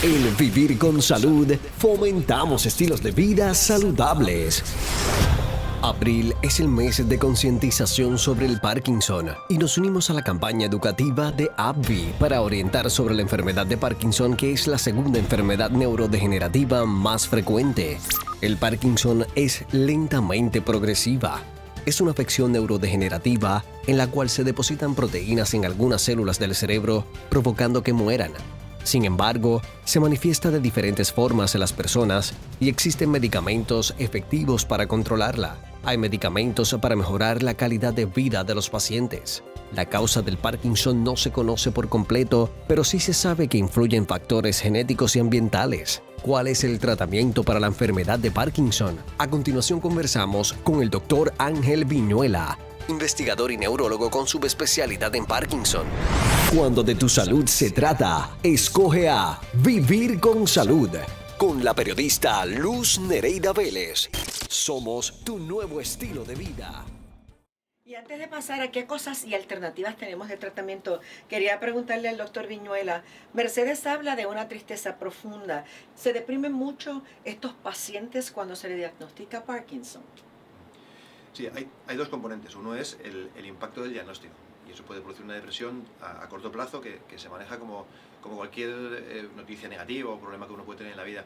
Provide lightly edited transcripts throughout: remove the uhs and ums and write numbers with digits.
En Vivir con Salud fomentamos estilos de vida saludables. Abril es el mes de concientización sobre el Parkinson y nos unimos a la campaña educativa de AbbVie para orientar sobre la enfermedad de Parkinson, que es la segunda enfermedad neurodegenerativa más frecuente. El Parkinson es lentamente progresiva. Es una afección neurodegenerativa en la cual se depositan proteínas en algunas células del cerebro, provocando que mueran. Sin embargo, se manifiesta de diferentes formas en las personas y existen medicamentos efectivos para controlarla. Hay medicamentos para mejorar la calidad de vida de los pacientes. La causa del Parkinson no se conoce por completo, pero sí se sabe que influyen factores genéticos y ambientales. ¿Cuál es el tratamiento para la enfermedad de Parkinson? A continuación conversamos con el Dr. Ángel Viñuela, investigador y neurólogo con subespecialidad en Parkinson. Cuando de tu salud se trata, escoge a Vivir con Salud, con la periodista Luz Nereida Vélez. Somos tu nuevo estilo de vida. Y antes de pasar a qué cosas y alternativas tenemos de tratamiento, quería preguntarle al doctor Viñuela. Mercedes habla de una tristeza profunda. ¿Se deprimen mucho estos pacientes cuando se les diagnostica Parkinson? Sí, hay dos componentes. Uno es el impacto del diagnóstico, y eso puede producir una depresión a corto plazo que se maneja como cualquier noticia negativa o problema que uno puede tener en la vida.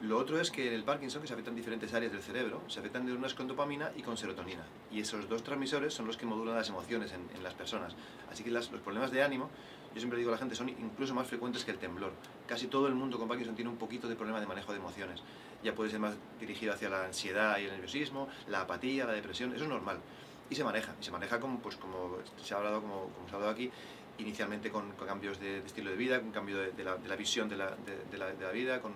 Lo otro es que en el Parkinson, que se afectan diferentes áreas del cerebro, se afectan neuronas con dopamina y con serotonina, y esos dos transmisores son los que modulan las emociones en las personas. Así que los problemas de ánimo, yo siempre digo a la gente, son incluso más frecuentes que el temblor. Casi todo el mundo con Parkinson tiene un poquito de problema de manejo de emociones. Ya puede ser más dirigido hacia la ansiedad y el nerviosismo, la apatía, la depresión. Eso es normal. Y se maneja como se ha hablado, como se ha hablado aquí, inicialmente con cambios de estilo de vida, con cambio de la visión de la vida, con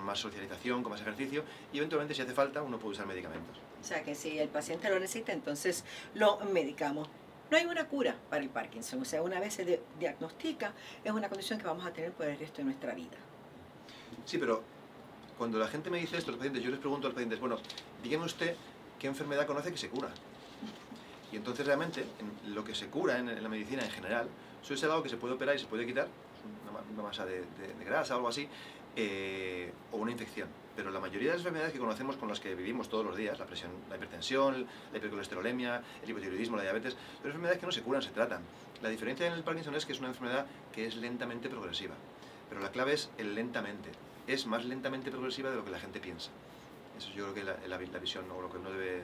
más socialización, con más ejercicio, y eventualmente, si hace falta, uno puede usar medicamentos. O sea que si el paciente lo necesita, entonces lo medicamos. No hay una cura para el Parkinson, o sea, una vez se diagnostica, es una condición que vamos a tener por el resto de nuestra vida. Sí, pero cuando la gente me dice esto, los pacientes, yo les pregunto a los pacientes, bueno, dígame usted qué enfermedad conoce que se cura. Y entonces realmente, lo que se cura en la medicina en general, suele ser algo que se puede operar y se puede quitar, una masa de grasa o algo así, o una infección. Pero la mayoría de las enfermedades que conocemos, con las que vivimos todos los días, la presión, la hipertensión, la hipercolesterolemia, el hipotiroidismo, la diabetes, son enfermedades que no se curan, se tratan. La diferencia en el Parkinson es que es una enfermedad que es lentamente progresiva. Pero la clave es el lentamente. Es más lentamente progresiva de lo que la gente piensa. Eso yo creo que es la visión, o lo que uno debe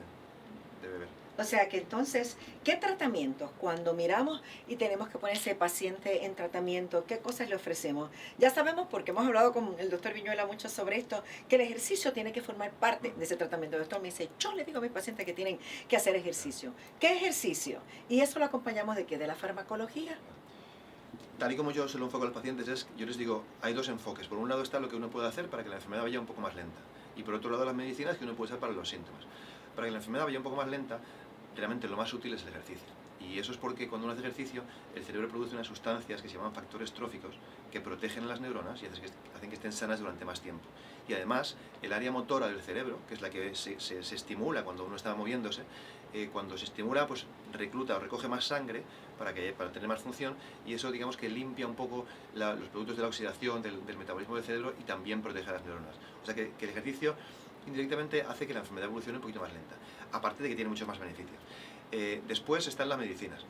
ver. O sea que entonces, ¿qué tratamientos? Cuando miramos y tenemos que poner ese paciente en tratamiento, ¿qué cosas le ofrecemos? Ya sabemos, porque hemos hablado con el doctor Viñuela mucho sobre esto, que el ejercicio tiene que formar parte de ese tratamiento. El doctor me dice, yo le digo a mis pacientes que tienen que hacer ejercicio. ¿Qué ejercicio? Y eso lo acompañamos ¿de qué? ¿De la farmacología? Tal y como yo se lo enfoco a los pacientes, yo les digo, hay dos enfoques. Por un lado está lo que uno puede hacer para que la enfermedad vaya un poco más lenta. Y por otro lado, las medicinas que uno puede usar para los síntomas. Para que la enfermedad vaya un poco más lenta, realmente lo más útil es el ejercicio. Y eso es porque cuando uno hace ejercicio, el cerebro produce unas sustancias que se llaman factores tróficos que protegen a las neuronas y hacen que estén sanas durante más tiempo. Y además, el área motora del cerebro, que es la que se estimula cuando uno está moviéndose, cuando se estimula, pues recluta o recoge más sangre para tener más función, y eso, digamos, que limpia un poco los productos de la oxidación, del metabolismo del cerebro, y también protege a las neuronas. O sea que el ejercicio indirectamente hace que la enfermedad evolucione un poquito más lenta, aparte de que tiene muchos más beneficios. Después están las medicinas.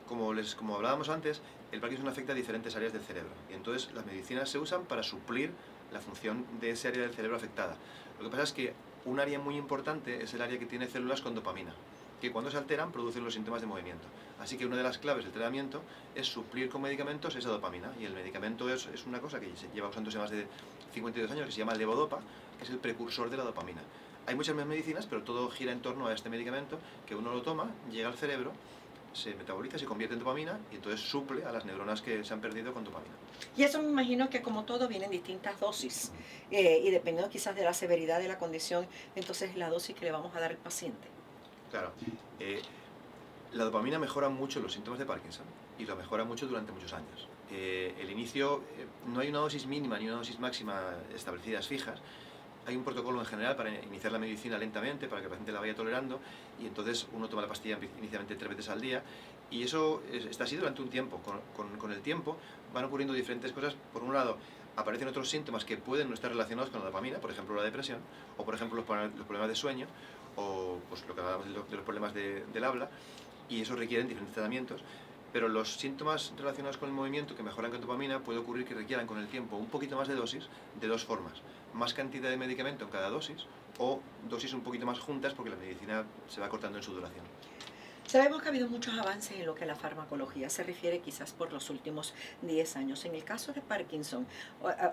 Como hablábamos antes, el Parkinson afecta a diferentes áreas del cerebro, y entonces las medicinas se usan para suplir la función de ese área del cerebro afectada. Lo que pasa es que un área muy importante es el área que tiene células con dopamina, que cuando se alteran producen los síntomas de movimiento. Así que una de las claves del tratamiento es suplir con medicamentos esa dopamina, y el medicamento es una cosa que se lleva usándose más de 52 años, que se llama levodopa, que es el precursor de la dopamina. Hay muchas más medicinas, pero todo gira en torno a este medicamento, que uno lo toma, llega al cerebro, se metaboliza, se convierte en dopamina, y entonces suple a las neuronas que se han perdido con dopamina. Y eso me imagino que como todo viene en distintas dosis, y dependiendo quizás de la severidad de la condición, entonces la dosis que le vamos a dar al paciente. Claro, la dopamina mejora mucho los síntomas de Parkinson, y lo mejora mucho durante muchos años. El inicio, no hay una dosis mínima ni una dosis máxima establecidas fijas. Hay un protocolo en general para iniciar la medicina lentamente, para que el paciente la vaya tolerando, y entonces uno toma la pastilla inicialmente 3 veces al día, y eso está así durante un tiempo. Con el tiempo van ocurriendo diferentes cosas. Por un lado, aparecen otros síntomas que pueden no estar relacionados con la dopamina, por ejemplo la depresión, o por ejemplo los problemas de sueño, o pues, lo que hablábamos de los problemas del habla, y eso requieren diferentes tratamientos. Pero los síntomas relacionados con el movimiento que mejoran con dopamina puede ocurrir que requieran con el tiempo un poquito más de dosis, de dos formas: más cantidad de medicamento en cada dosis, o dosis un poquito más juntas porque la medicina se va cortando en su duración. Sabemos que ha habido muchos avances en lo que a la farmacología se refiere, quizás por los últimos 10 años. En el caso de Parkinson,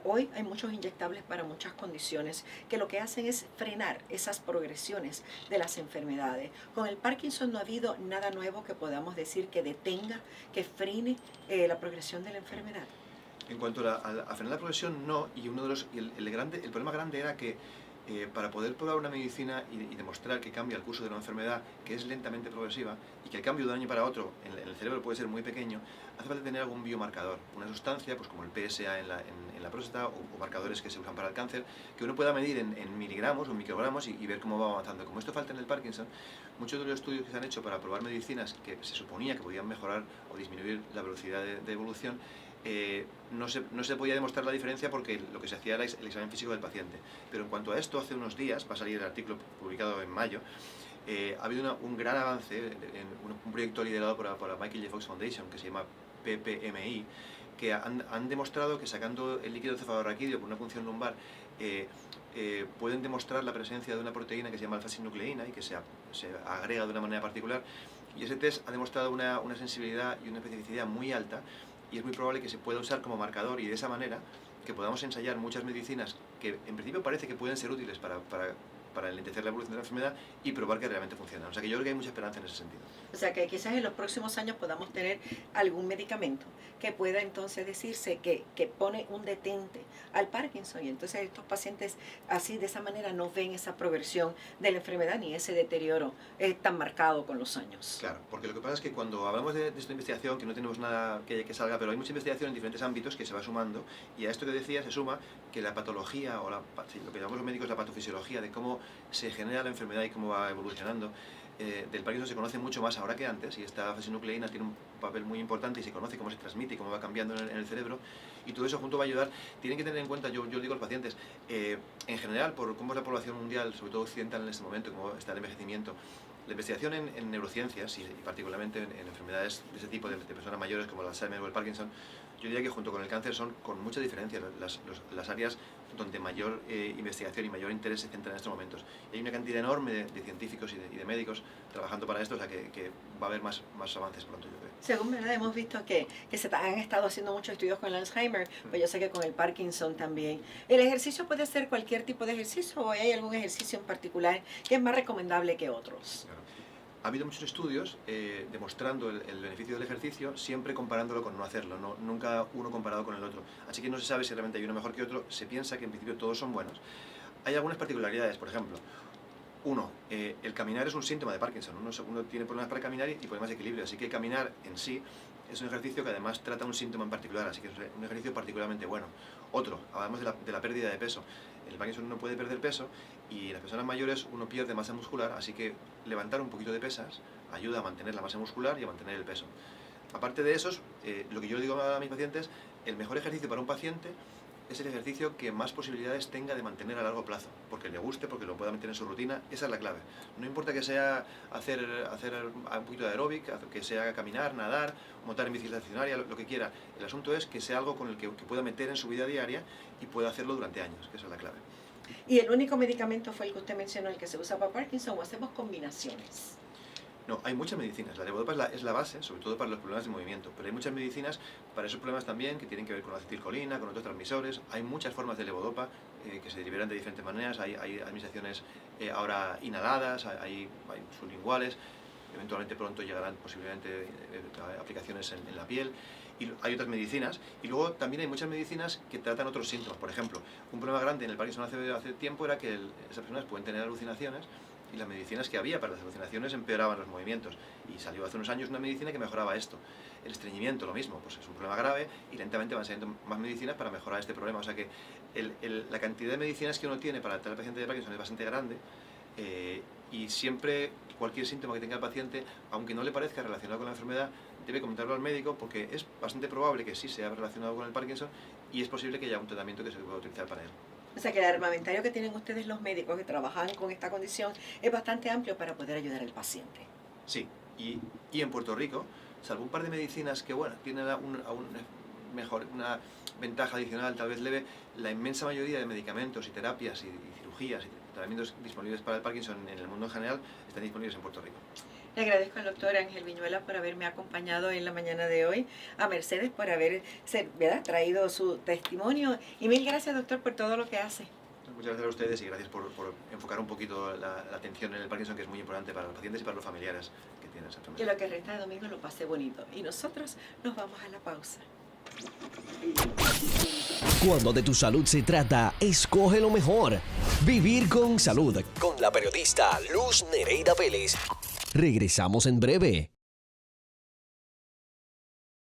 hoy hay muchos inyectables para muchas condiciones que lo que hacen es frenar esas progresiones de las enfermedades. Con el Parkinson no ha habido nada nuevo que podamos decir que detenga, que frene la progresión de la enfermedad. En cuanto a frenar la progresión, no, y el problema grande era que para poder probar una medicina y demostrar que cambia el curso de una enfermedad que es lentamente progresiva y que el cambio de un año para otro en el cerebro puede ser muy pequeño, hace falta tener algún biomarcador, una sustancia pues como el PSA en la próstata, o marcadores que se usan para el cáncer, que uno pueda medir en miligramos o en microgramos y ver cómo va avanzando. Como esto falta en el Parkinson, muchos de los estudios que se han hecho para probar medicinas que se suponía que podían mejorar o disminuir la velocidad de evolución, no se podía demostrar la diferencia porque lo que se hacía era el examen físico del paciente. Pero en cuanto a esto, hace unos días, va a salir el artículo publicado en mayo, ha habido un gran avance en un proyecto liderado por la Michael J. Fox Foundation, que se llama PPMI, que han demostrado que sacando el líquido cefalorraquídeo por una punción lumbar, pueden demostrar la presencia de una proteína que se llama alfa-sinucleína y que se agrega de una manera particular. Y ese test ha demostrado una sensibilidad y una especificidad muy alta, y es muy probable que se pueda usar como marcador, y de esa manera que podamos ensayar muchas medicinas que en principio parece que pueden ser útiles para enlentecer la evolución de la enfermedad y probar que realmente funcionan. O sea que yo creo que hay mucha esperanza en ese sentido. O sea que quizás en los próximos años podamos tener algún medicamento que pueda entonces decirse que pone un detente al Parkinson, y entonces estos pacientes así de esa manera no ven esa progresión de la enfermedad ni ese deterioro tan marcado con los años. Claro, porque lo que pasa es que cuando hablamos de esta investigación, que no tenemos nada que salga, pero hay mucha investigación en diferentes ámbitos que se va sumando, y a esto que decía se suma que la patología, o lo que llamamos los médicos la patofisiología, de cómo se genera la enfermedad y cómo va evolucionando, del Parkinson se conoce mucho más ahora que antes, y esta alfa-sinucleína tiene un papel muy importante y se conoce cómo se transmite y cómo va cambiando en el cerebro, y todo eso junto va a ayudar. Tienen que tener en cuenta, yo digo a los pacientes, en general, por cómo es la población mundial, sobre todo occidental en este momento, cómo está el envejecimiento, la investigación en neurociencias y particularmente en enfermedades de ese tipo, de personas mayores como el Alzheimer o el Parkinson, yo diría que junto con el cáncer son con mucha diferencia las áreas donde mayor investigación y mayor interés se centra en estos momentos. Y hay una cantidad enorme de científicos y de médicos trabajando para esto, o sea que va a haber más avances pronto, yo creo. Según verdad hemos visto que han estado haciendo muchos estudios con el Alzheimer, pues yo sé que con el Parkinson también. ¿El ejercicio puede ser cualquier tipo de ejercicio o hay algún ejercicio en particular que es más recomendable que otros? Claro. Ha habido muchos estudios demostrando el beneficio del ejercicio, siempre comparándolo con no hacerlo, nunca uno comparado con el otro. Así que no se sabe si realmente hay uno mejor que otro, se piensa que en principio todos son buenos. Hay algunas particularidades, por ejemplo, el caminar es un síntoma de Parkinson, uno tiene problemas para caminar y problemas de equilibrio, así que caminar en sí es un ejercicio que además trata un síntoma en particular, así que es un ejercicio particularmente bueno. Hablamos de la pérdida de peso. El Parkinson no puede perder peso, y en las personas mayores uno pierde masa muscular, así que levantar un poquito de pesas ayuda a mantener la masa muscular y a mantener el peso. Aparte de eso, lo que yo le digo a mis pacientes, el mejor ejercicio para un paciente es el ejercicio que más posibilidades tenga de mantener a largo plazo, porque le guste, porque lo pueda meter en su rutina. Esa es la clave. No importa que sea hacer un poquito de aeróbic, que sea caminar, nadar, montar en bicicleta estacionaria, lo que quiera. El asunto es que sea algo con el que pueda meter en su vida diaria y pueda hacerlo durante años, que esa es la clave. ¿Y el único medicamento fue el que usted mencionó, el que se usa para Parkinson, o hacemos combinaciones? No, hay muchas medicinas. La levodopa es la base, sobre todo para los problemas de movimiento, pero hay muchas medicinas para esos problemas también que tienen que ver con la acetilcolina, con otros transmisores. Hay muchas formas de levodopa que se liberan de diferentes maneras. Hay administraciones ahora inhaladas, hay sublinguales, eventualmente pronto llegarán posiblemente aplicaciones en la piel. Y hay otras medicinas, y luego también hay muchas medicinas que tratan otros síntomas. Por ejemplo, un problema grande en el Parkinson hace tiempo era que esas personas pueden tener alucinaciones, y las medicinas que había para las alucinaciones empeoraban los movimientos, y salió hace unos años una medicina que mejoraba esto. El estreñimiento, lo mismo, pues es un problema grave y lentamente van saliendo más medicinas para mejorar este problema. O sea que la cantidad de medicinas que uno tiene para tratar al paciente de Parkinson es bastante grande, Y siempre cualquier síntoma que tenga el paciente, aunque no le parezca relacionado con la enfermedad, debe comentarlo al médico porque es bastante probable que sí sea relacionado con el Parkinson y es posible que haya un tratamiento que se pueda utilizar para él. O sea que el armamentario que tienen ustedes los médicos que trabajan con esta condición es bastante amplio para poder ayudar al paciente. Sí, y en Puerto Rico, salvo un par de medicinas que, bueno, tienen una ventaja adicional, tal vez leve, la inmensa mayoría de medicamentos y terapias y cirugías y tratamientos disponibles para el Parkinson en el mundo en general están disponibles en Puerto Rico. Le agradezco al doctor Ángel Viñuela por haberme acompañado en la mañana de hoy, a Mercedes por haber traído su testimonio y mil gracias, doctor, por todo lo que hace. Muchas gracias a ustedes y gracias por enfocar un poquito la atención en el Parkinson, que es muy importante para los pacientes y para los familiares que tienen esa Que enfermedad. lo que resta de domingo lo pase bonito y nosotros nos vamos a la pausa. Cuando de tu salud se trata, escoge lo mejor. Vivir con salud. Con la periodista Luz Nereida Vélez. Regresamos en breve.